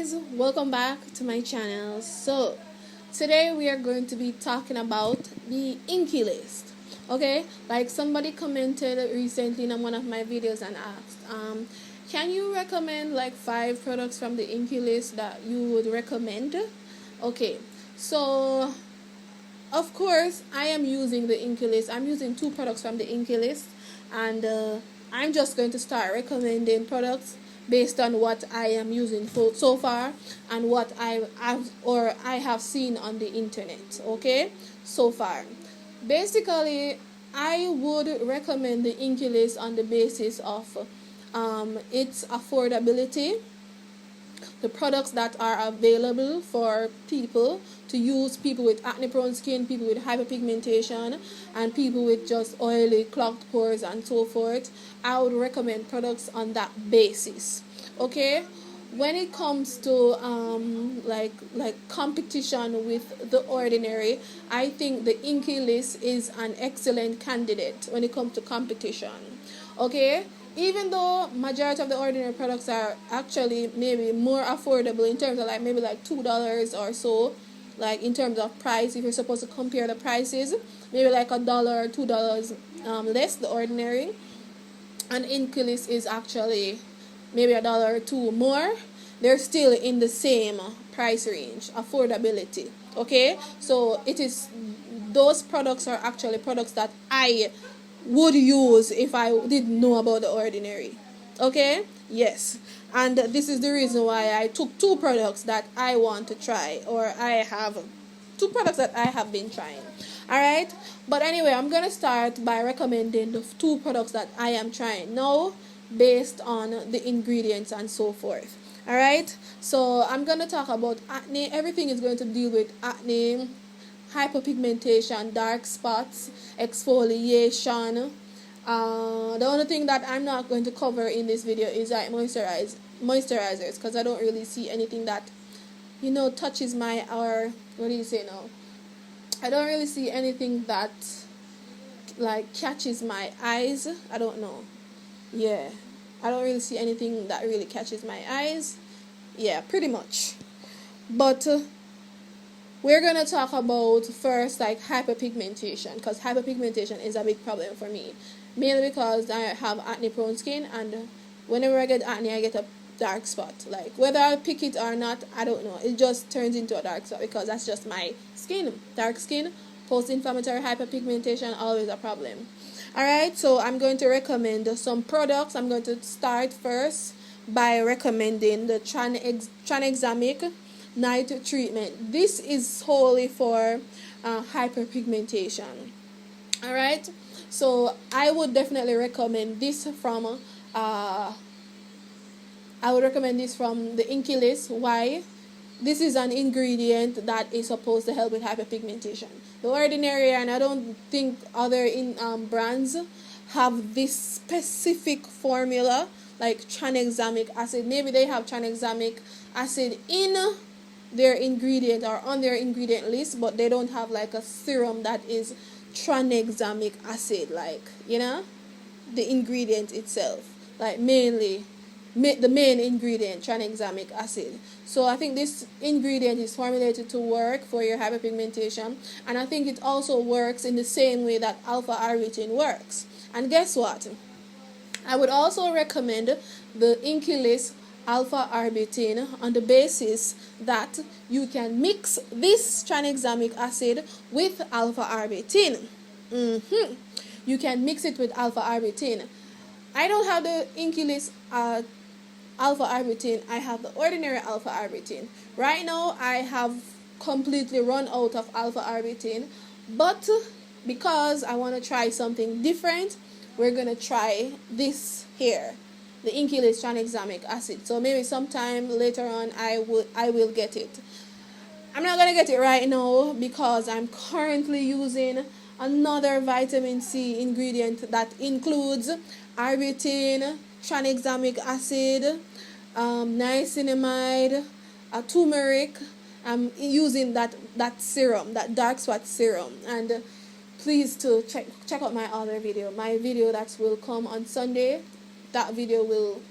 guys, welcome back to my channel. So today we are going to be talking about the Inkey List. Okay, like somebody commented recently in one of my videos and asked, can you recommend like 5 products from the Inkey List that you would recommend? Okay, so of course I am using the Inkey List. I'm using 2 products from the Inkey List, and I'm just going to start recommending products based on what I am using so far and what I have seen on the internet. Okay, so far basically I would recommend the Inkey List on the basis of its affordability, the products that are available for people to use, people with acne prone skin, people with hyperpigmentation, and people with just oily clogged pores and so forth. I would recommend products on that basis. Okay, when it comes to like competition with the ordinary, I think the Inkey List is an excellent candidate when it comes to competition. Okay, even though majority of the ordinary products are actually maybe more affordable in terms of like maybe like $2 or so, like in terms of price, if you're supposed to compare the prices, maybe like $1 or $2 less the ordinary, and Inkey List is actually maybe $1 or $2 more. They're still in the same price range, affordability. Okay, so it is, those products are actually products that I would use if I didn't know about the ordinary. Okay, yes, and this is the reason why I took 2 products that I want to try, or I have 2 products that I have been trying. Alright, but anyway, I'm gonna start by recommending the 2 products that I am trying now based on the ingredients and so forth. Alright, so I'm gonna talk about acne. Everything is going to deal with acne, hyperpigmentation, dark spots, exfoliation. The only thing that I'm not going to cover in this video is like moisturizers, because I don't really see anything that touches my, or what do you say now? I don't really see anything that like catches my eyes. I don't know. Yeah, I don't really see anything that really catches my eyes. Yeah, pretty much. But we're going to talk about first like hyperpigmentation, because hyperpigmentation is a big problem for me. Mainly because I have acne prone skin, and whenever I get acne I get a dark spot. Like whether I pick it or not, I don't know. It just turns into a dark spot because that's just my skin. Dark skin, post-inflammatory hyperpigmentation, always a problem. Alright, so I'm going to recommend some products. I'm going to start first by recommending the Tranexamic night treatment. This is solely for hyperpigmentation. Alright, so I would definitely recommend this from the Inkey List. Why? This is an ingredient that is supposed to help with hyperpigmentation. The ordinary, and I don't think other brands have this specific formula like tranexamic acid. Maybe they have tranexamic acid in their ingredient or on their ingredient list, but they don't have like a serum that is tranexamic acid, like the ingredient itself, like mainly the main ingredient, tranexamic acid. So I think this ingredient is formulated to work for your hyperpigmentation, and I think it also works in the same way that alpha arbutin works. And guess what? I would also recommend the Inkey List alpha arbutin on the basis that you can mix this tranexamic acid with alpha arbutin. You can mix it with alpha arbutin. I don't have the Inkey List alpha arbutin. I have the ordinary alpha arbutin. Right now I have completely run out of alpha arbutin, but because I want to try something different, we're going to try this here, the Inkey List tranexamic acid. So maybe sometime later on I will get it. I'm not going to get it right now because I'm currently using another vitamin C ingredient that includes arbutin, tranexamic acid, niacinamide, turmeric. I'm using that serum, that dark spot serum. And please to check out my other video, my video that will come on Sunday. That video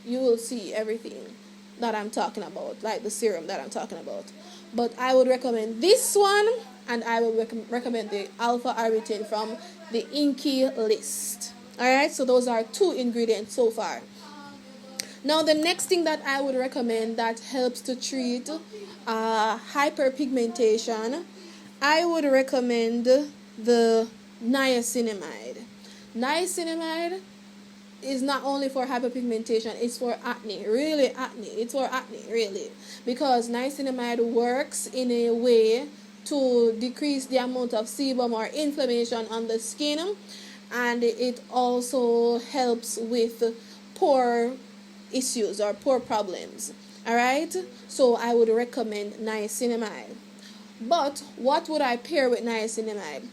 you will see everything. that I'm talking about, like the serum that I'm talking about. But I would recommend this one, and I would recommend the Alpha Arbutin from the Inkey List. Alright, so those are 2 ingredients so far. Now the next thing that I would recommend that helps to treat hyperpigmentation, I would recommend the niacinamide. Niacinamide is not only for hyperpigmentation, it's for acne. Really acne. It's for acne, really. Because niacinamide works in a way to decrease the amount of sebum or inflammation on the skin, and it also helps with pore issues or pore problems. Alright? So I would recommend niacinamide. But what would I pair with niacinamide?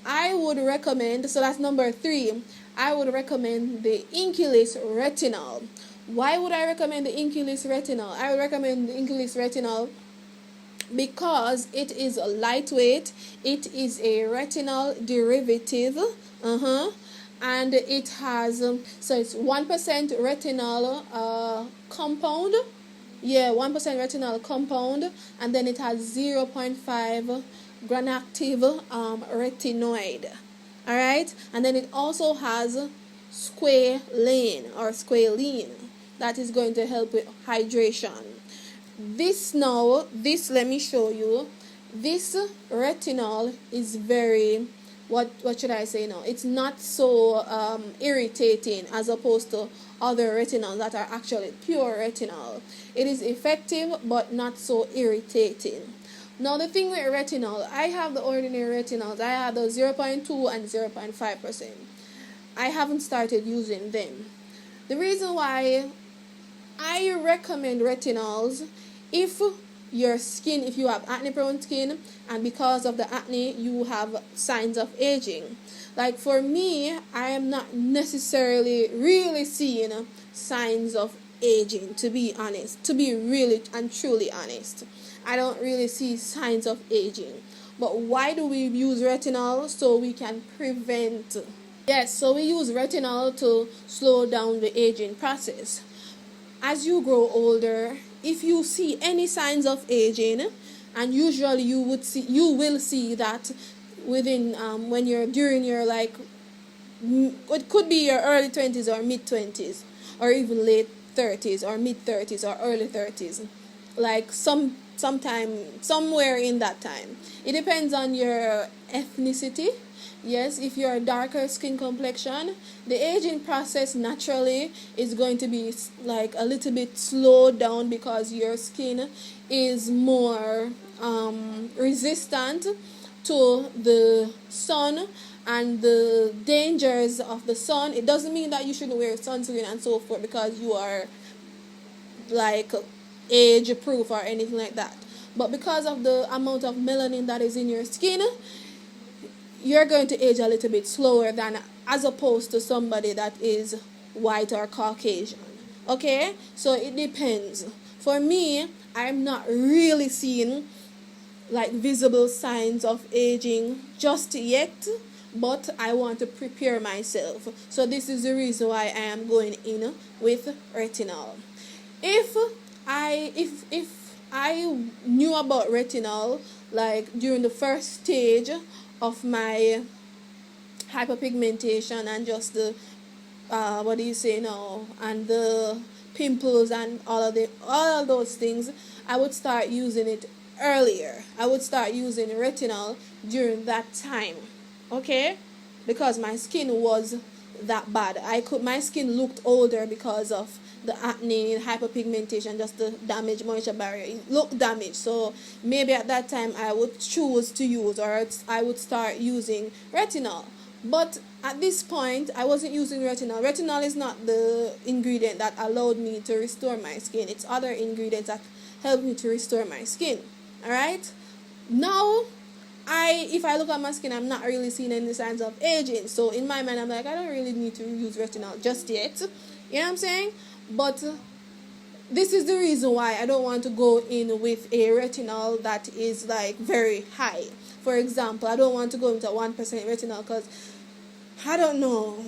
I would recommend, so that's number 3, I would recommend the Inkey List Retinol. Why would I recommend the Inkey List Retinol? I would recommend the Inkey List Retinol because it is lightweight, it is a retinol derivative, and it has, so it's 1% retinol compound, 1% retinol compound, and then it has 0.5 gram-active retinoid. Alright, and then it also has squalene that is going to help with hydration. This, let me show you. This retinol is very, what should I say now? It's not so irritating as opposed to other retinols that are actually pure retinol. It is effective but not so irritating. Now the thing with retinol, I have the ordinary retinols. I have the 0.2 and 0.5%. I haven't started using them. The reason why I recommend retinols, if you have acne prone skin and because of the acne you have signs of aging. Like for me, I am not necessarily really seeing signs of aging, to be honest, to be really and truly honest. I don't really see signs of aging. But why do we use retinol? So we can prevent. Yes, so we use retinol to slow down the aging process. As you grow older, if you see any signs of aging, and usually you will see that within when you're during your it could be your early 20s or mid 20s, or even late 30s or mid 30s or early 30s, like sometime somewhere in that time. It depends on your ethnicity. Yes, if you're a darker skin complexion, the aging process naturally is going to be like a little bit slowed down because your skin is more resistant to the sun and the dangers of the sun. It doesn't mean that you shouldn't wear sunscreen and so forth because you are like age proof or anything like that. But because of the amount of melanin that is in your skin, you're going to age a little bit slower than as opposed to somebody that is white or Caucasian. Okay? So it depends. For me, I'm not really seeing like visible signs of aging just yet, but I want to prepare myself. So this is the reason why I am going in with retinol. If I knew about retinol like during the first stage of my hyperpigmentation and just the and the pimples and all of those things, I would start using it earlier. I would start using retinol during that time. Okay? Because my skin was that bad. My skin looked older because of the acne, hyperpigmentation, just the damaged moisture barrier. It looked damaged. So maybe at that time I would choose to use, or I would start using retinol. But at this point, I wasn't using retinol. Retinol is not the ingredient that allowed me to restore my skin. It's other ingredients that helped me to restore my skin. Alright? Now, if I look at my skin, I'm not really seeing any signs of aging. So in my mind, I'm like, I don't really need to use retinol just yet. You know what I'm saying? But this is the reason why I don't want to go in with a retinol that is like very high. For example, I don't want to go into 1% retinol because I don't know.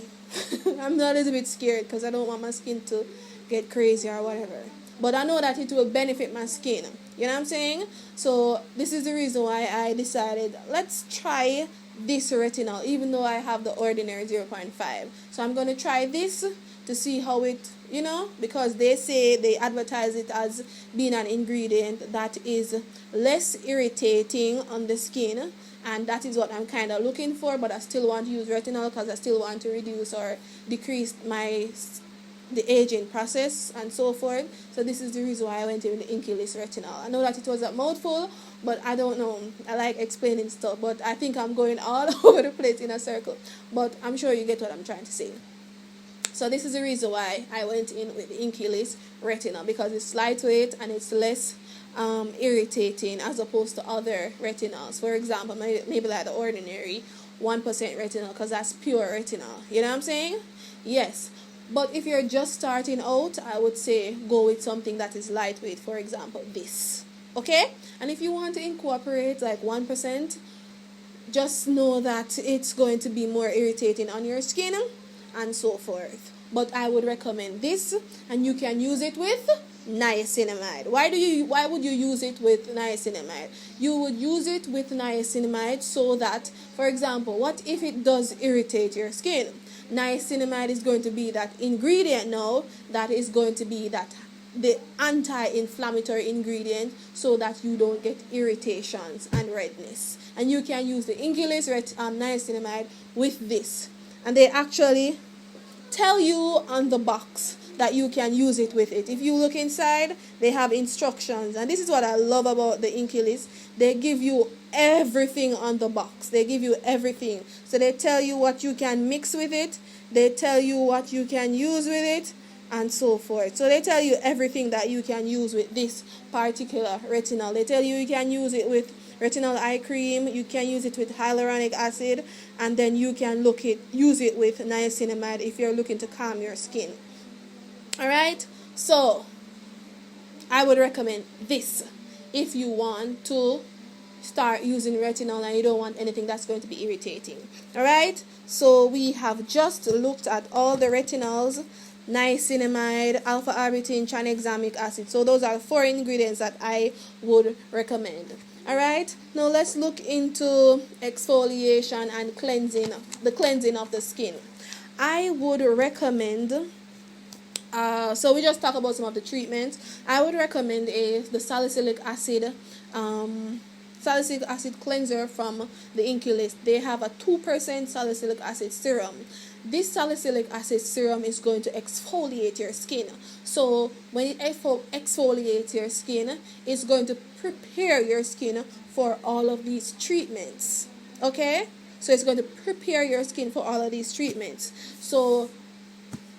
I'm a little bit scared because I don't want my skin to get crazy or whatever. but I know that it will benefit my skin. You know what I'm saying? So this is the reason why I decided, let's try this retinol, even though I have the ordinary 0.5. So I'm going to try this to see how it, because they advertise it as being an ingredient that is less irritating on the skin, and that is what I'm kind of looking for. But I still want to use retinol because I still want to reduce or decrease the aging process and so forth. So this is the reason why I went in with the Inkey List Retinol. I know that it was a mouthful, but I don't know. I like explaining stuff, but I think I'm going all over the place in a circle. But I'm sure you get what I'm trying to say. So this is the reason why I went in with the Inkey List Retinol, because it's lightweight and it's less irritating as opposed to other retinols. For example, maybe like the ordinary 1% retinol, because that's pure retinol. You know what I'm saying? Yes. But if you're just starting out, I would say go with something that is lightweight. For example, this. Okay? And if you want to incorporate like 1%, just know that it's going to be more irritating on your skin and so forth. But I would recommend this, and you can use it with niacinamide. Why would you use it with niacinamide? You would use it with niacinamide so that, for example, what if it does irritate your skin? Niacinamide is going to be that ingredient now that is going to be the anti-inflammatory ingredient, so that you don't get irritations and redness. And you can use the Inkey List niacinamide with this. And they actually tell you on the box that you can use it with it. If you look inside, they have instructions. And this is what I love about the Inkey List. They give you everything on the box. They give you everything. So they tell you what you can mix with it. They tell you what you can use with it, and so forth. So they tell you everything that you can use with this particular retinol. They tell you you can use it with Retinol Eye Cream, you can use it with hyaluronic acid, and then you can use it with niacinamide if you're looking to calm your skin. Alright, so I would recommend this if you want to start using retinol and you don't want anything that's going to be irritating. Alright, so we have just looked at all the retinols: niacinamide, alpha arbutin, tranexamic acid. So those are 4 ingredients that I would recommend. Alright, now let's look into exfoliation and the cleansing of the skin. I would recommend, so we just talked about some of the treatments. I would recommend the salicylic acid cleanser from the Inkey List. They have a 2% salicylic acid serum. This salicylic acid serum is going to exfoliate your skin. So when it exfoliates your skin, it's going to prepare your skin for all of these treatments. Okay? So it's going to prepare your skin for all of these treatments. So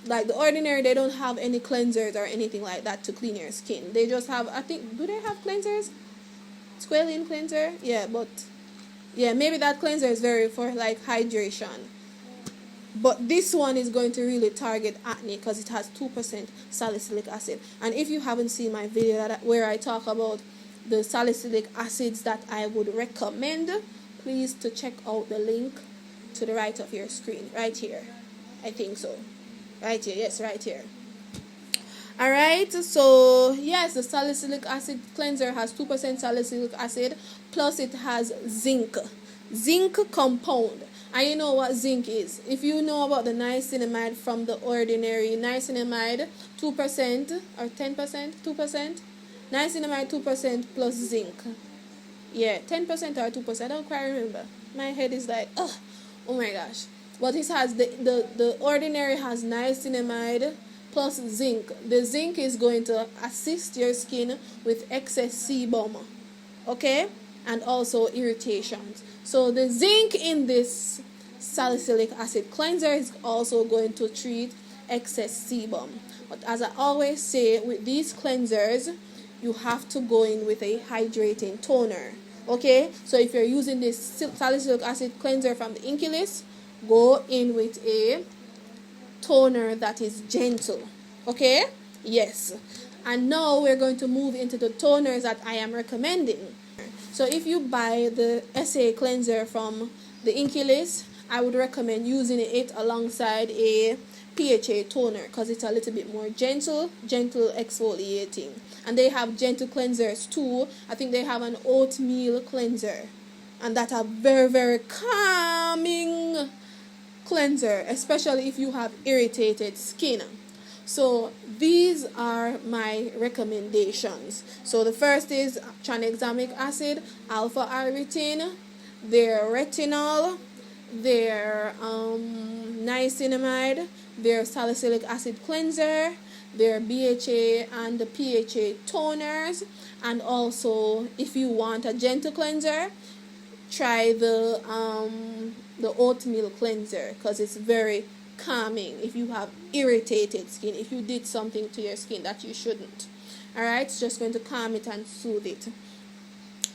like the ordinary, they don't have any cleansers or anything like that to clean your skin. They just have, I think, do they have cleansers? Squalene cleanser? Yeah, but yeah, maybe that cleanser is very for like hydration. But this one is going to really target acne because it has 2% salicylic acid. And if you haven't seen my video where I talk about the salicylic acids that I would recommend, please to check out the link to the right of your screen. Right here. I think so. Right here. Yes, right here. Alright, so yes, the salicylic acid cleanser has 2% salicylic acid, plus it has zinc compound. And you know what zinc is. If you know about the niacinamide from the ordinary niacinamide, 2% or 10%, 2%, niacinamide 2% plus zinc. Yeah, 10% or 2%, I don't quite remember. My head is like, oh my gosh. But it has the ordinary has niacinamide plus zinc. The zinc is going to assist your skin with excess sebum, okay, and also irritations. So the zinc in this salicylic acid cleanser is also going to treat excess sebum. But as I always say, with these cleansers, you have to go in with a hydrating toner, okay? So if you're using this salicylic acid cleanser from the Inkey List, go in with a toner that is gentle, okay? Yes. And now we're going to move into the toners that I am recommending. So if you buy the SA cleanser from the Inkey List, I would recommend using it alongside a PHA toner because it's a little bit more gentle exfoliating. And they have gentle cleansers too. I think they have an oatmeal cleanser, and that a very, very calming cleanser, especially if you have irritated skin. So these are my recommendations. So the first is tranexamic acid, alpha arbutin, their retinol, their niacinamide, their salicylic acid cleanser, their BHA and the PHA toners, and also if you want a gentle cleanser, try the oatmeal cleanser because it's very calming if you have irritated skin, if you did something to your skin that you shouldn't. Alright, it's just going to calm it and soothe it.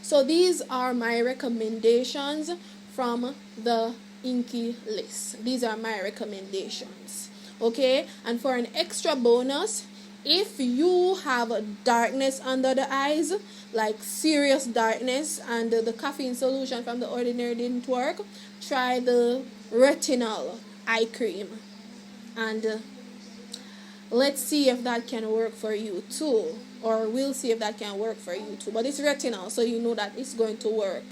So these are my recommendations from the Inkey List. These are my recommendations. Okay, and for an extra bonus, if you have darkness under the eyes, like serious darkness, and the caffeine solution from The Ordinary didn't work, try the Retinol Eye Cream, and let's see if that can work for you too, or we'll see if that can work for you too. But it's retinol, so you know that it's going to work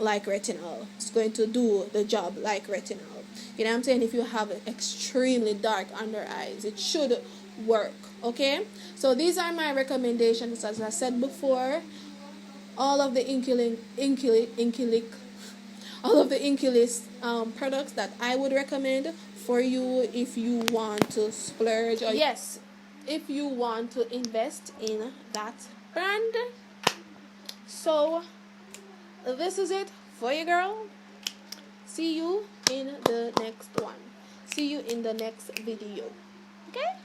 like retinol. It's going to do the job like retinol. You know what I'm saying? If you have extremely dark under eyes, it should work. Okay, so these are my recommendations. As I said before, all of the Inkey List products that I would recommend for you if you want to splurge, or yes, if you want to invest in that brand. So this is it for you, girl. See you in the next one. See you in the next video. Okay?